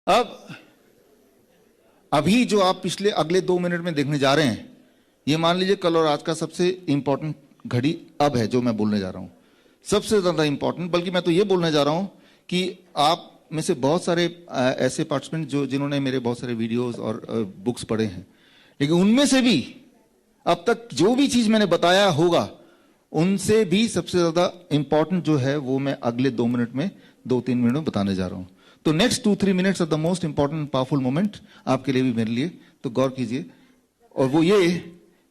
अब अभी जो आप पिछले अगले 2 मिनट में देखने जा रहे हैं, ये मान लीजिए कल और आज का सबसे इंपॉर्टेंट घड़ी अब है जो मैं बोलने जा रहा हूं, सबसे ज्यादा इंपॉर्टेंट। बल्कि मैं तो ये बोलने जा रहा हूं कि आप में से बहुत सारे ऐसे पार्टिसिपेंट जिन्होंने मेरे बहुत सारे वीडियोस और बुक्स पढ़े हैं, लेकिन उनमें से भी अब तक जो भी चीज मैंने बताया होगा उनसे भी सबसे ज्यादा इंपॉर्टेंट जो है वो मैं अगले 2 मिनट में 2-3 मिनट में बताने जा रहा हूं। तो next 2-3 minutes are the most important powerful moment आपके लिए भी मेरे लिए, तो गौर कीजिए। और वो ये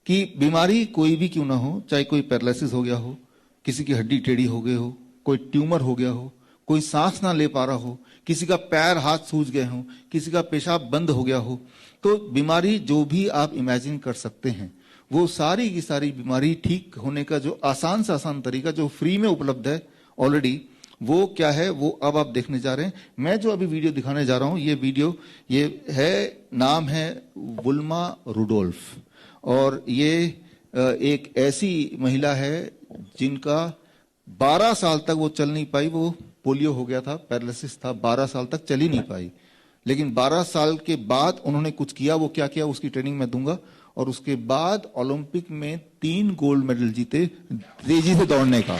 कि बीमारी कोई भी क्यों ना हो, चाहे कोई पैरालिसिस हो गया हो, किसी की हड्डी टेढ़ी हो गई हो, कोई ट्यूमर हो गया हो, कोई सांस ना ले पा रहा हो, किसी का पैर हाथ सूज गए हो, किसी का पेशाब बंद हो गया हो, तो बीमारी जो भी आप इमेजिन कर सकते हैं वो सारी की सारी बीमारी ठीक होने का जो आसान से आसान तरीका जो फ्री में उपलब्ध है ऑलरेडी, वो क्या है वो अब आप देखने जा रहे हैं। मैं जो अभी वीडियो दिखाने जा रहा हूं ये है, नाम है वुल्मा रुडोल्फ, और ये एक ऐसी महिला है जिनका 12 साल तक वो चल नहीं पाई, वो पोलियो हो गया था, पैरालिसिस था, 12 साल तक चल ही नहीं पाई। लेकिन 12 साल के बाद उन्होंने कुछ किया, वो क्या किया उसकी ट्रेनिंग मैं दूंगा। और उसके बाद ओलंपिक में 3 गोल्ड मेडल जीते तेजी से दौड़ने का,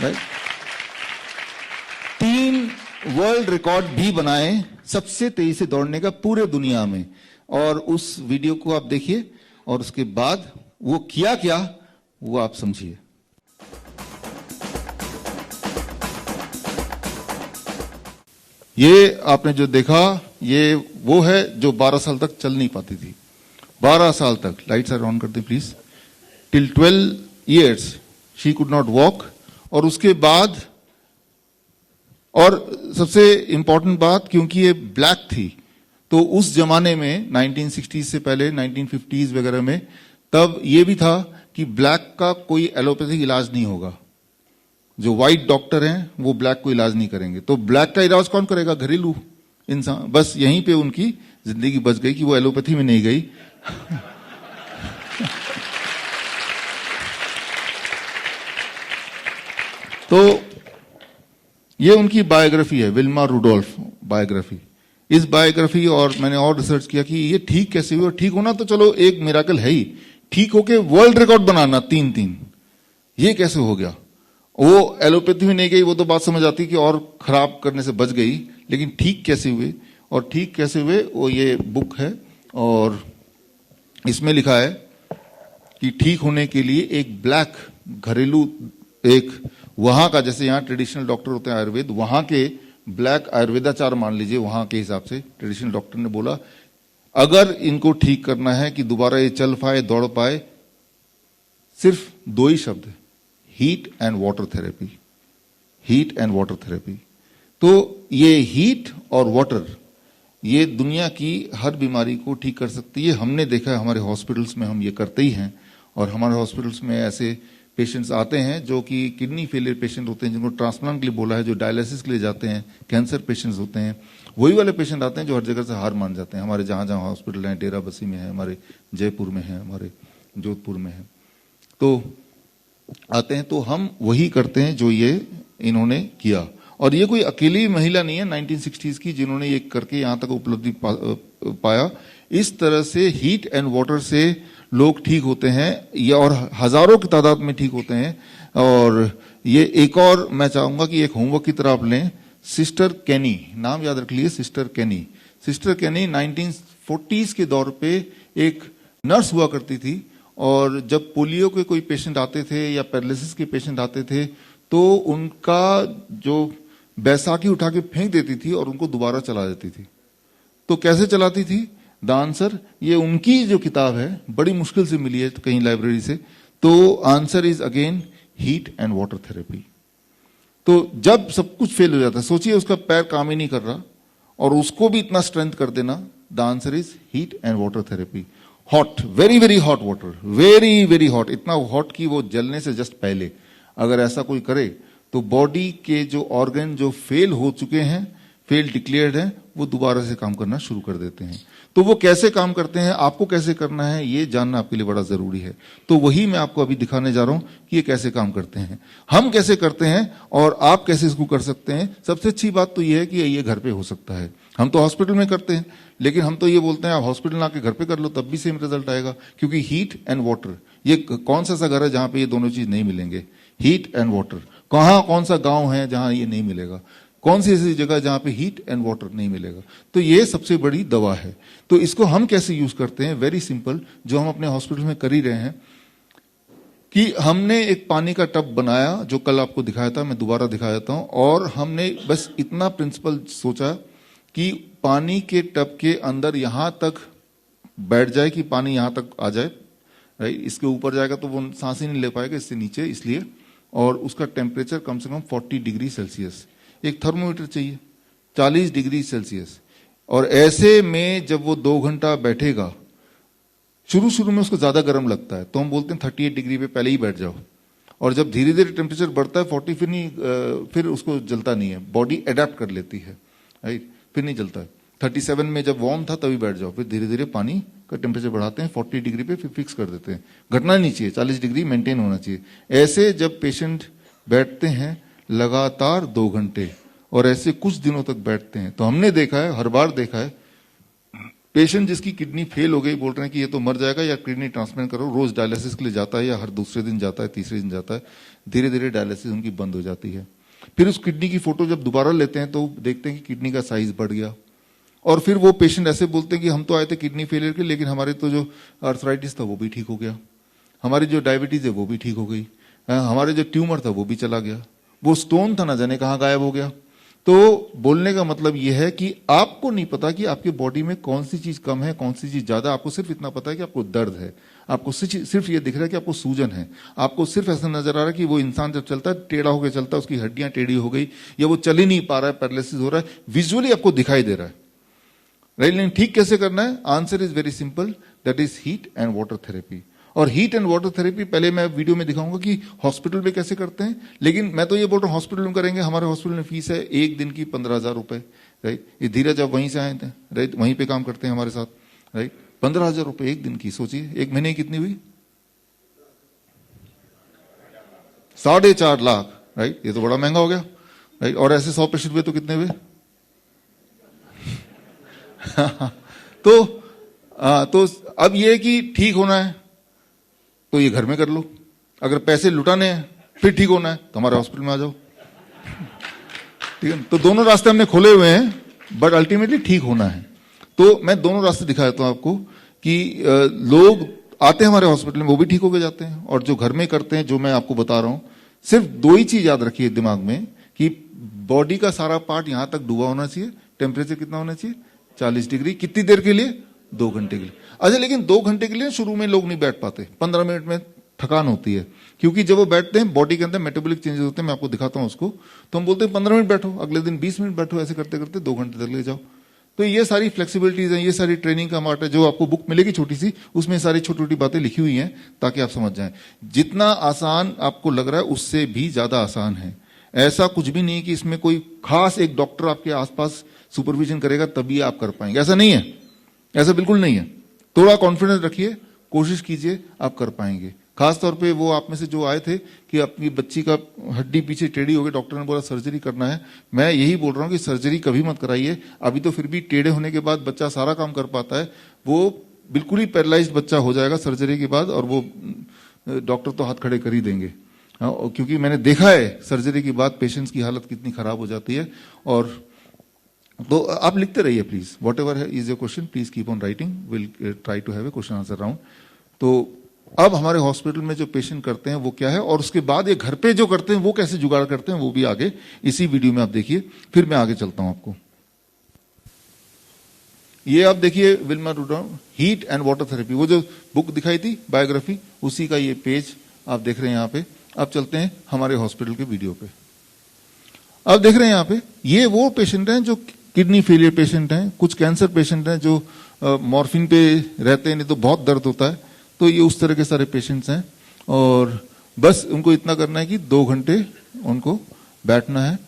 राइट। 3 वर्ल्ड रिकॉर्ड भी बनाए सबसे तेजी से दौड़ने का पूरे दुनिया में। और उस वीडियो को आप देखिए और उसके बाद वो किया क्या वो आप समझिए। ये आपने जो देखा ये वो है जो 12 साल तक चल नहीं पाती थी, 12 साल तक। लाइट्स आर ऑन कर दे please. Till 12 years she could not walk. और उसके बाद, और सबसे इंपॉर्टेंट बात, क्योंकि ये ब्लैक थी तो उस जमाने में 1960s से पहले 1950s वगैरह में तब ये भी था कि ब्लैक का कोई एलोपैथिक इलाज नहीं होगा, जो व्हाइट डॉक्टर हैं वो ब्लैक को इलाज नहीं करेंगे, तो ब्लैक का इलाज कौन करेगा? घरेलू इंसान। बस यहीं पे उनकी जिंदगी बच गई कि वो एलोपैथी में नहीं गई। तो ये उनकी बायोग्राफी है, विल्मा रुडोल्फ बायोग्राफी। इस बायोग्राफी और मैंने और रिसर्च किया कि ये ठीक कैसे हुई, और ठीक होना तो चलो एक मिराकल है ही, ठीक होके वर्ल्ड रिकॉर्ड बनाना 3-3, ये कैसे हो गया? वो एलोपैथी में नहीं गई, वो तो बात समझ आती कि और खराब करने से बच गई, लेकिन ठीक कैसे हुए, और ठीक कैसे हुए वो ये बुक है। और इसमें लिखा है कि ठीक होने के लिए एक ब्लैक घरेलू, एक वहां का, जैसे यहाँ ट्रेडिशनल डॉक्टर होते हैं आयुर्वेद, वहां के ब्लैक आयुर्वेदाचार मान लीजिए, वहां के हिसाब से ट्रेडिशनल डॉक्टर ने बोला अगर इनको ठीक करना है कि दोबारा ये चल पाए दौड़ पाए, सिर्फ 2 ही शब्द, heat and water therapy. Heat and water therapy. तो ये हीट और वाटर ये दुनिया की हर बीमारी को ठीक कर सकती है। हमने देखा है हमारे हॉस्पिटल्स में, हम ये करते ही हैं। और हमारे हॉस्पिटल्स में ऐसे पेशेंट्स आते हैं जो कि किडनी फेलियर पेशेंट होते हैं, जिनको ट्रांसप्लांट के लिए बोला है, जो डायलिसिस के लिए जाते हैं, कैंसर पेशेंट्स होते हैं, वही वाले पेशेंट आते हैं जो हर जगह से हार मान जाते हैं। हमारे जहां जहां हॉस्पिटल हैं, डेरा बसी में है, हमारे जयपुर में है, हमारे जोधपुर में है, तो आते हैं। तो हम वही करते हैं जो ये इन्होंने किया। और ये कोई अकेली महिला नहीं है 1960s की जिन्होंने ये करके यहां तक उपलब्धि पाया। इस तरह से हीट एंड वाटर से लोग ठीक होते हैं, या और हजारों की तादाद में ठीक होते हैं। और ये एक और मैं चाहूंगा कि एक होमवर्क की तरह आप लें, सिस्टर केनी, नाम याद रख लीजिए, सिस्टर केनी। सिस्टर केनी 1940s के दौर पे एक नर्स हुआ करती थी, और जब पोलियो के कोई पेशेंट आते थे या पैरालिसिस के पेशेंट आते थे तो उनका जो बैसाखी उठा के फेंक देती थी और उनको दोबारा चला देती थी। तो कैसे चलाती थी? द आंसर, ये उनकी जो किताब है बड़ी मुश्किल से मिली है कहीं लाइब्रेरी से, तो answer is again heat and water therapy. तो जब सब कुछ फेल हो जाता है, सोचिए उसका पैर काम ही नहीं कर रहा और उसको भी इतना स्ट्रेंथ कर देना, the answer is heat and water therapy. Hot, very very hot water, very very hot, इतना हॉट कि वो जलने से जस्ट पहले अगर ऐसा कोई करे तो बॉडी के जो ऑर्गन जो फेल हो चुके हैं, फेल डिक्लेयर्ड हैं, वो दोबारा से काम करना शुरू कर देते हैं। तो वो कैसे काम करते हैं, आपको कैसे करना है, ये जानना आपके लिए बड़ा जरूरी है। तो वही मैं आपको अभी दिखाने जा रहा हूं कि ये कैसे काम करते हैं, हम कैसे करते हैं और आप कैसे इसको कर सकते हैं। सबसे अच्छी बात तो ये है कि ये घर पे हो सकता है। हम तो हॉस्पिटल में करते हैं, लेकिन हम तो ये बोलते हैं आप हॉस्पिटल ना आके घर पे कर लो तब भी सेम रिजल्ट आएगा, क्योंकि हीट एंड वाटर, ये कौन सा घर है जहां पे ये दोनों चीज नहीं मिलेंगे, हीट एंड वाटर। कौन सा गांव है जहां ये नहीं मिलेगा, कौन सी ऐसी जगह जहां पे हीट एंड वाटर नहीं मिलेगा। तो ये सबसे बड़ी दवा है। तो इसको हम कैसे यूज करते हैं, वेरी सिंपल, जो हम अपने हॉस्पिटल में कर ही रहे हैं कि हमने एक पानी का टब बनाया, जो कल आपको दिखाया था, मैं दोबारा दिखा देता हूं। और हमने बस इतना प्रिंसिपल सोचा कि पानी के टब के अंदर यहां तक बैठ जाए कि पानी यहां तक आ जाए, राइट। इसके ऊपर जाएगा तो वो सांस ही नहीं ले पाएगा, इससे नीचे, इसलिए। और उसका टेम्परेचर कम से कम 40 डिग्री सेल्सियस, एक थर्मोमीटर चाहिए 40 डिग्री सेल्सियस। और ऐसे में जब वो 2 घंटा बैठेगा, शुरू में उसको ज्यादा गर्म लगता है, तो हम बोलते हैं 38 डिग्री पे पहले ही बैठ जाओ। और जब धीरे धीरे टेम्परेचर बढ़ता है 40, फिर उसको जलता नहीं है, बॉडी अडेप्ट कर लेती है, राइट, फिर नहीं जलता है। 37 में जब वार्म था तभी बैठ जाओ, फिर धीरे धीरे पानी का टेम्परेचर बढ़ाते हैं 40 डिग्री पे, फिर फिक्स कर देते हैं। घटना नहीं चाहिए, 40 डिग्री मेंटेन होना चाहिए। ऐसे जब पेशेंट बैठते हैं लगातार 2 घंटे, और ऐसे कुछ दिनों तक बैठते हैं, तो हमने देखा है, हर बार देखा है, पेशेंट जिसकी किडनी फेल हो गई बोल रहे हैं कि ये तो मर जाएगा, या किडनी ट्रांसप्लांट करो, रोज डायलिसिस के लिए जाता है, या हर दूसरे दिन जाता है, तीसरे दिन जाता है, धीरे धीरे डायलिसिस उनकी बंद हो जाती है। फिर उस किडनी की फोटो जब दोबारा लेते हैं तो देखते हैं कि किडनी का साइज बढ़ गया। और फिर वो पेशेंट ऐसे बोलते हैं कि हम तो आए थे किडनी फेलियर के, लेकिन हमारे तो जो आर्थराइटिस था वो भी ठीक हो गया, हमारी जो डायबिटीज है वो भी ठीक हो गई, हमारे जो ट्यूमर था वो भी चला गया, वो स्टोन था ना जाने कहाँ गायब हो गया। तो बोलने का मतलब यह है कि आपको नहीं पता कि आपके बॉडी में कौन सी चीज कम है, कौन सी चीज ज्यादा। आपको सिर्फ इतना पता है कि आपको दर्द है, आपको सिर्फ ये दिख रहा है कि आपको सूजन है, आपको सिर्फ ऐसा नजर आ रहा है कि वो इंसान जब चलता है टेढ़ा होकर चलता है, उसकी हड्डियां टेढ़ी हो गई, या वो चल ही नहीं पा रहा है, पैरालिसिस हो रहा है, विजुअली आपको दिखाई दे रहा है, राइट। लेकिन ठीक कैसे करना है, answer is very simple, that is heat and water therapy. और हीट एंड वाटर थेरेपी पहले मैं वीडियो में दिखाऊंगा कि हॉस्पिटल में कैसे करते हैं, लेकिन मैं तो ये बोल रहा हूँ हॉस्पिटल में करेंगे। हमारे हॉस्पिटल में फीस है एक दिन की 15,000 रुपए, राइट। ये धीरज आप वहीं से आए थे, राइट, वहीं पे काम करते हैं हमारे साथ, राइट। 15,000 रुपए एक दिन की, सोचिए एक महीने की कितनी हुई, 4.5 लाख, राइट। ये तो बड़ा महंगा हो गया, राइट। और ऐसे 100 पेशेंट हुए तो कितने हुए तो अब ये कि ठीक होना है तो ये घर में कर लो, अगर पैसे लुटाने हैं फिर ठीक होना है तो हमारे हॉस्पिटल में आ जाओ, ठीक है। तो दोनों रास्ते हमने खोले हुए हैं, बट अल्टीमेटली ठीक होना है। तो मैं दोनों रास्ते दिखा देता हूं आपको कि लोग आते हैं हमारे हॉस्पिटल में, वो भी ठीक होकर जाते हैं, और जो घर में करते हैं, जो मैं आपको बता रहा हूं, सिर्फ 2 ही चीज याद रखिए दिमाग में कि बॉडी का सारा पार्ट यहां तक डूबा होना चाहिए, टेम्परेचर कितना होना चाहिए, 40 डिग्री। कितनी देर के लिए, 2 घंटे के लिए। अच्छा, लेकिन 2 घंटे के लिए शुरू में लोग नहीं बैठ पाते, 15 मिनट में थकान होती है, क्योंकि जब वो बैठते हैं बॉडी के अंदर मेटाबॉलिक चेंजेस होते हैं, मैं आपको दिखाता हूं उसको। तो हम बोलते हैं 15 मिनट बैठो, अगले दिन 20 मिनट बैठो, ऐसे करते करते 2 घंटे तक ले जाओ। तो ये सारी फ्लेक्सिबिलिटीज हैं, ये सारी ट्रेनिंग का पार्ट है, जो आपको बुक मिलेगी छोटी सी, उसमें सारी छोटी छोटी बातें लिखी हुई हैं ताकि आप समझ जाएं। जितना आसान आपको लग रहा है उससे भी ज्यादा आसान है। ऐसा कुछ भी नहीं कि इसमें कोई खास एक डॉक्टर आपके आसपास सुपरविजन करेगा तभी आप कर पाएंगे, ऐसा नहीं है, ऐसा बिल्कुल नहीं है। थोड़ा कॉन्फिडेंस रखिए, कोशिश कीजिए, आप कर पाएंगे। खासतौर पे वो आप में से जो आए थे कि अपनी बच्ची का हड्डी पीछे टेढ़ी हो गई, डॉक्टर ने बोला सर्जरी करना है, मैं यही बोल रहा हूँ कि सर्जरी कभी मत कराइए। अभी तो फिर भी टेढ़े होने के बाद बच्चा सारा काम कर पाता है, वो बिल्कुल ही पैरालाइज्ड बच्चा हो जाएगा सर्जरी के बाद, और वो डॉक्टर तो हाथ खड़े कर ही देंगे, क्योंकि मैंने देखा है सर्जरी के बाद पेशेंट्स की हालत कितनी खराब हो जाती है। और तो आप लिखते रहिए please, whatever is your question please keep on writing, will try to have a question answer round. तो अब हमारे हॉस्पिटल में जो पेशेंट करते हैं वो क्या है, और उसके बाद ये घर पे जो करते हैं वो कैसे जुगाड़ करते हैं, वो भी आगे इसी वीडियो में आप देखिए, फिर मैं आगे चलता हूं आपको। ये आप देखिए Wilma Rudolph, heat and water therapy, वो जो बुक दिखाई थी बायोग्राफी, उसी का ये पेज आप देख रहे हैं यहाँ पे। अब चलते हैं हमारे हॉस्पिटल के वीडियो पे। अब देख रहे हैं यहाँ पे, ये वो पेशेंट हैं जो किडनी फेलियर पेशेंट हैं, कुछ कैंसर पेशेंट हैं जो मॉर्फिन पे रहते हैं, नहीं तो बहुत दर्द होता है, तो ये उस तरह के सारे पेशेंट्स हैं। और बस उनको इतना करना है कि 2 घंटे उनको बैठना है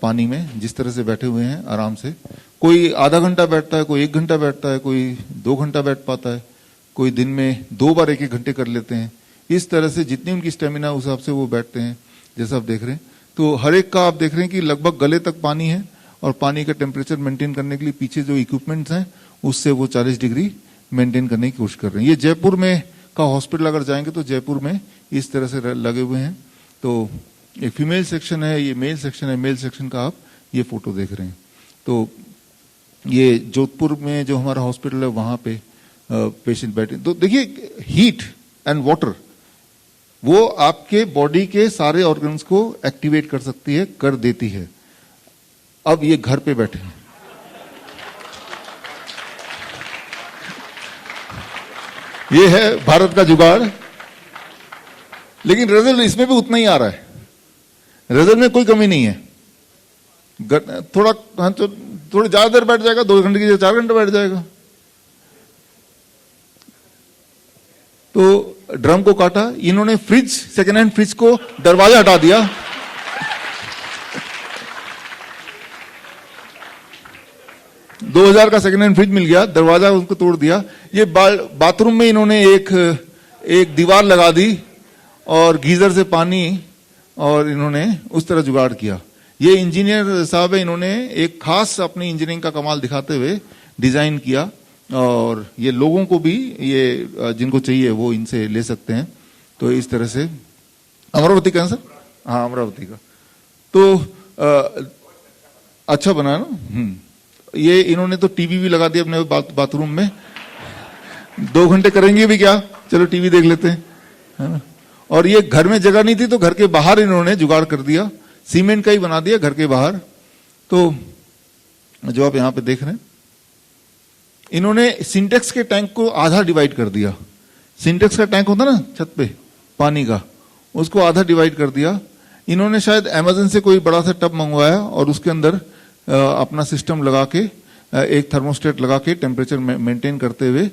पानी में, जिस तरह से बैठे हुए हैं आराम से। कोई आधा घंटा बैठता है, कोई 1 घंटा बैठता है, कोई 2 घंटा बैठ पाता है, कोई दिन में 2 बार 1-1 घंटे कर लेते हैं। इस तरह से जितनी उनकी स्टेमिना उस हिसाब से वो बैठते हैं, जैसा आप देख रहे हैं। तो हर एक का आप देख रहे हैं कि लगभग गले तक पानी है, और पानी का टेम्परेचर मेंटेन करने के लिए पीछे जो इक्विपमेंट्स हैं उससे वो 40 डिग्री मेंटेन करने की कोशिश कर रहे हैं। ये जयपुर में का हॉस्पिटल अगर जाएंगे तो जयपुर में इस तरह से लगे हुए हैं। तो एक फीमेल सेक्शन है, ये मेल सेक्शन है। मेल सेक्शन का आप ये फोटो देख रहे हैं। तो ये जोधपुर में जो हमारा हॉस्पिटल है वहां पे पेशेंट बैठे। तो देखिए हीट एंड वाटर वो आपके बॉडी के सारे ऑर्गन्स को एक्टिवेट कर सकती है, कर देती है। अब ये घर पे बैठे हैं, ये है भारत का जुगाड़, लेकिन रिजल्ट इसमें भी उतना ही आ रहा है। रिजल्ट में कोई कमी नहीं है। थोड़ा तो थोड़ी ज्यादा देर बैठ जाएगा, 2 घंटे की जगह 4 घंटे बैठ जाएगा। तो ड्रम को काटा, इन्होंने फ्रिज, सेकेंड हैंड फ्रिज को दरवाजा हटा दिया। $2000 का सेकेंड हैंड फ्रिज मिल गया, दरवाजा उसको तोड़ दिया। ये बाथरूम में इन्होंने एक दीवार लगा दी और गीजर से पानी, और इन्होंने उस तरह जुगाड़ किया। ये इंजीनियर साहब है, इन्होंने एक खास अपनी इंजीनियरिंग का कमाल दिखाते हुए डिजाइन किया, और ये लोगों को भी, ये जिनको चाहिए वो इनसे ले सकते हैं। तो इस तरह से अमरावती का है सर, हाँ अमरावती का। तो अच्छा बना ना। ये इन्होंने तो टीवी भी लगा दिया अपने बाथरूम में। 2 घंटे करेंगे भी क्या, चलो टीवी देख लेते हैं, है ना। और ये घर में जगह नहीं थी तो घर के बाहर इन्होंने जुगाड़ कर दिया, सीमेंट का ही बना दिया घर के बाहर। तो जो आप यहां पे देख रहे हैं, इन्होंने सिंटेक्स के टैंक को आधा डिवाइड कर दिया। सिंटेक्स का टैंक होता ना छत पे पानी का, उसको आधा डिवाइड कर दिया। इन्होंने शायद अमेज़न से कोई बड़ा सा टब मंगवाया और उसके अंदर अपना सिस्टम लगा के, एक थर्मोस्टेट लगा के टेम्परेचर मेंटेन करते हुए,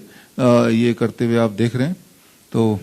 ये करते हुए आप देख रहे हैं। तो